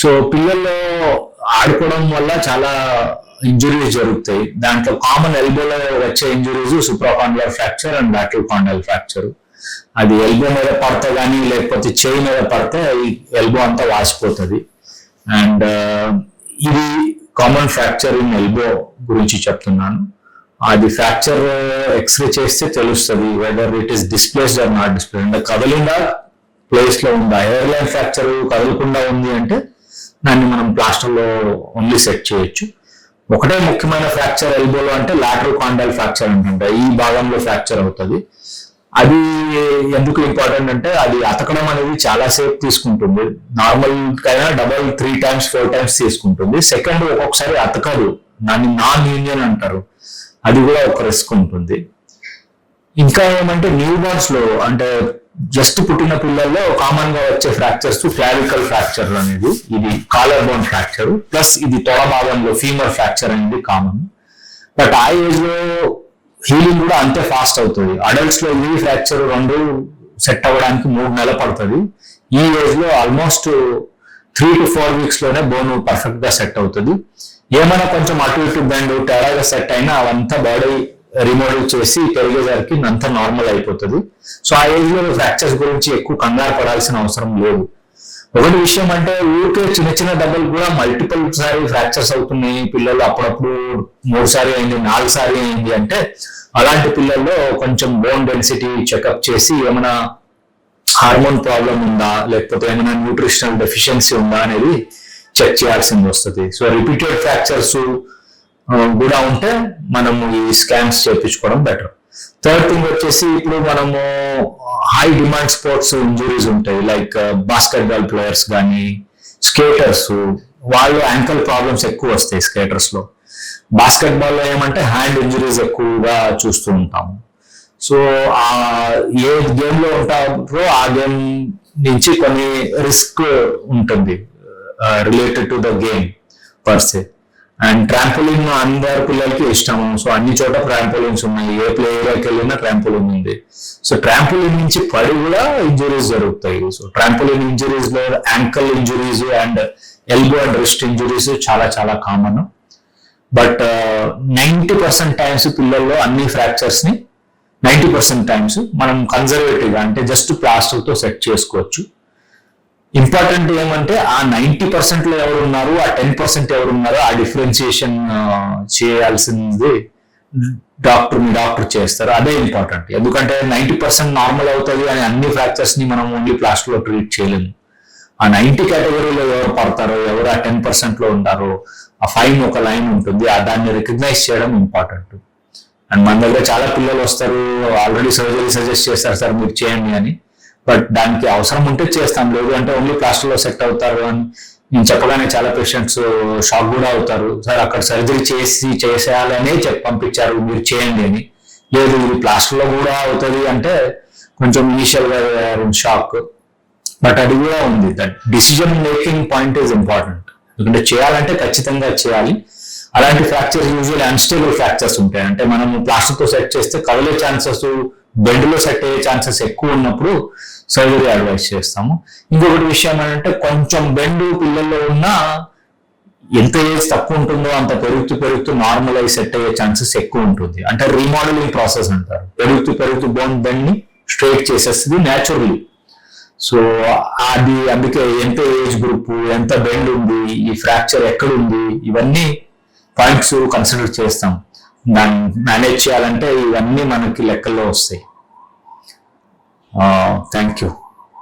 So పిల్లల్లో ఆడుకోవడం వల్ల చాలా ఇంజురీస్ జరుగుతాయి. దాంట్లో కామన్ ఎల్బోలో వచ్చే injuries supracondylar fracture and lateral condyle fracture. అది ఎల్బో మీద పడితే కానీ లేకపోతే చేయి మీద పడితే ఎల్బో అంతా వాసిపోతుంది. అండ్ ఇది కామన్ ఫ్రాక్చర్ ఇన్ ఎల్బో గురించి చెప్తున్నాను. అది ఫ్రాక్చర్ ఎక్స్రే చేస్తే తెలుస్తుంది whether it is displaced or not displaced. అంటే కదలిందా ప్లేస్ లో ఉందా. ఎయిర్ లైన్ ఫ్రాక్చర్ కదలకుండా ఉంది అంటే దాన్ని మనం ప్లాస్టర్ లో ఓన్లీ సెట్ చేయొచ్చు. ఒకటే ముఖ్యమైన ఫ్రాక్చర్ ఎల్బోలో అంటే లాటరల్ కాండైల్ ఫ్రాక్చర్ అంటుంటే ఈ భాగంలో ఫ్రాక్చర్ అవుతుంది. అది ఎందుకు ఇంపార్టెంట్ అంటే అది అతకడం అనేది చాలా సేపు తీసుకుంటుంది. నార్మల్ కైనా డబల్ 3 times 4 times తీసుకుంటుంది. సెకండ్ ఒక్కొక్కసారి అతకదు, దాన్ని నాన్ యూనియన్ అంటారు. అది కూడా ఒక రిస్క్ ఉంటుంది. ఇంకా ఏమంటే న్యూ బార్న్స్ లో అంటే జస్ట్ పుట్టిన పిల్లల్లో కామన్ గా వచ్చే ఫ్రాక్చర్స్ క్లావికల్ ఫ్రాక్చర్ అనేది, ఇది కాలర్ బోన్ ఫ్రాక్చర్ ప్లస్ ఇది తొడ భాగంలో ఫీమర్ ఫ్రాక్చర్ అనేది కామన్. బట్ ఆ ఏజ్ లో హీలింగ్ కూడా అంతే ఫాస్ట్ అవుతుంది. అడల్ట్స్ లో ఈ ఫ్రాక్చర్ 2 సెట్ అవ్వడానికి 3 నెలలు పడుతుంది. ఈ ఏజ్ లో ఆల్మోస్ట్ 3 to 4 weeks లోనే బోన్ పర్ఫెక్ట్ గా సెట్ అవుతుంది. ఏమైనా కొంచెం అటు ఇటు బెండ్ తేడాగా సెట్ అయినా అవంతా బాడీ రిమోడల్ చేసి పెరిగేసరికి అంతా నార్మల్ అయిపోతుంది. సో ఆ ఏజ్ లో ఫ్రాక్చర్స్ గురించి ఎక్కువ కంగారు పడాల్సిన అవసరం లేదు. ఒకటి విషయం అంటే ఊరికే చిన్న చిన్న దెబ్బలు కూడా మల్టిపుల్ సారి ఫ్రాక్చర్స్ అవుతున్నాయి పిల్లలు, అప్పుడప్పుడు 3 సారి అయింది 4 సారి అయింది అంటే అలాంటి పిల్లల్లో కొంచెం బోన్ డెన్సిటీ చెకప్ చేసి ఏమైనా హార్మోన్ ప్రాబ్లం ఉందా లేకపోతే ఏమైనా న్యూట్రిషనల్ డెఫిషియన్సీ ఉందా అనేది చెక్ చేయాల్సింది వస్తుంది. సో రిపీటెడ్ ఫ్రాక్చర్స్ కూడా ఉంటే మనము ఈ స్కాన్స్ చేయించుకోవడం బెటర్. థర్డ్ థింగ్ వచ్చేసి ఇప్పుడు మనము హై డిమాండ్ స్పోర్ట్స్ ఇంజురీస్ ఉంటాయి, లైక్ బాస్కెట్బాల్ ప్లేయర్స్ కానీ స్కేటర్స్, వాళ్ళు యాంకల్ ప్రాబ్లమ్స్ ఎక్కువ వస్తాయి స్కేటర్స్ లో. బాస్కెట్బాల్ లో ఏమంటే హ్యాండ్ ఇంజురీస్ ఎక్కువగా చూస్తూ ఉంటాము. సో ఆ ఏ గేమ్ లో ఉంటారో ఆ గేమ్ నుంచి కొన్ని రిస్క్ ఉంటుంది related to the game per se. And trampoline అందరి పిల్లలకి ఇష్టము. సో అన్ని చోట ట్రాంపోలిన్స్ ఉన్నాయి, ఏ ప్లే ఏరియాకి వెళ్ళినా ట్రాంపోలిన్ ఉంది. సో ట్రాంపోలిన్ నుంచి పడి కూడా ఇంజురీస్ జరుగుతాయి. సో ట్రాంపోలిన్ ఇంజురీస్ లో ankle injuries and elbow and wrist injuries చాలా చాలా కామన్. బట్ 90% టైమ్స్ పిల్లల్లో అన్ని ఫ్రాక్చర్స్ ని 90% టైమ్స్ మనం కన్జర్వేటివ్ గా అంటే జస్ట్ ప్లాస్టర్ తో సెట్ చేసుకోవచ్చు. ఇంపార్టెంట్ ఏమంటే ఆ 90% లో ఎవరు ఉన్నారు, ఆ 10% ఎవరు ఉన్నారో ఆ డిఫరెన్షియేషన్ చేయాల్సింది డాక్టర్ చేస్తారు. అదే ఇంపార్టెంట్. ఎందుకంటే 90% నార్మల్ అవుతుంది అని అన్ని ఫ్రాక్చర్స్ ని మనం ఓన్లీ ప్లాస్టర్ లో ట్రీట్ చేయలేము. ఆ 90 కేటగిరీలో ఎవరు పడతారో, ఎవరు ఆ 10% లో ఉంటారో ఆ ఫైన్ ఒక లైన్ ఉంటుంది, దాన్ని రికగ్నైజ్ చేయడం ఇంపార్టెంట్. అండ్ మన దగ్గర చాలా పిల్లలు వస్తారు, ఆల్రెడీ సర్జరీ సజెస్ట్ చేస్తారు సార్ మీరు చేయండి అని. బట్ దానికి అవసరం ఉంటే చేస్తాం, లేదు అంటే ఓన్లీ ప్లాస్టర్ లో సెట్ అవుతారు అని నేను చెప్పగానే చాలా పేషెంట్స్ షాక్ కూడా అవుతారు. సార్ అక్కడ సర్జరీ చేసేయాలనే పంపించారు మీరు చేయండి అని. లేదు ఇది ప్లాస్టర్ లో కూడా అవుతుంది అంటే కొంచెం ఇనిషియల్ గా షాక్. బట్ అది కూడా ఉంది, that decision making point is important. ఎందుకంటే చేయాలంటే ఖచ్చితంగా చేయాలి. అలాంటి ఫ్రాక్చర్స్ యూజువల్ అన్స్టేబుల్ ఫ్రాక్చర్స్ ఉంటాయి. అంటే మనం ప్లాస్టర్ తో సెట్ చేస్తే కదిలే ఛాన్సెస్, బెండ్ లో సెట్ అయ్యే ఛాన్సెస్ ఎక్కువ ఉన్నప్పుడు సర్జరీ అడ్వైస్ చేస్తాము. ఇంకొకటి విషయం ఏంటంటే కొంచెం బెండ్ పిల్లల్లో ఉన్నా ఎంత ఏజ్ తక్కువ ఉంటుందో అంత పెరుగుతూ నార్మల్ అయి సెట్ అయ్యే ఛాన్సెస్ ఎక్కువ ఉంటుంది. అంటే రీమోడలింగ్ ప్రాసెస్ అంటారు. పెరుగుతూ బోన్ బెండ్ ని స్ట్రైట్ చేసేస్తుంది న్యాచురల్లీ. సో అది అందుకే ఎంత ఏజ్ గ్రూప్, ఎంత బెండ్ ఉంది, ఈ ఫ్రాక్చర్ ఎక్కడ ఉంది, ఇవన్నీ పాయింట్స్ కన్సిడర్ చేస్తాం. దాన్ని మేనేజ్ చేయాలంటే ఇవన్నీ మనకి లెక్కల్లో వస్తాయి. Thank you.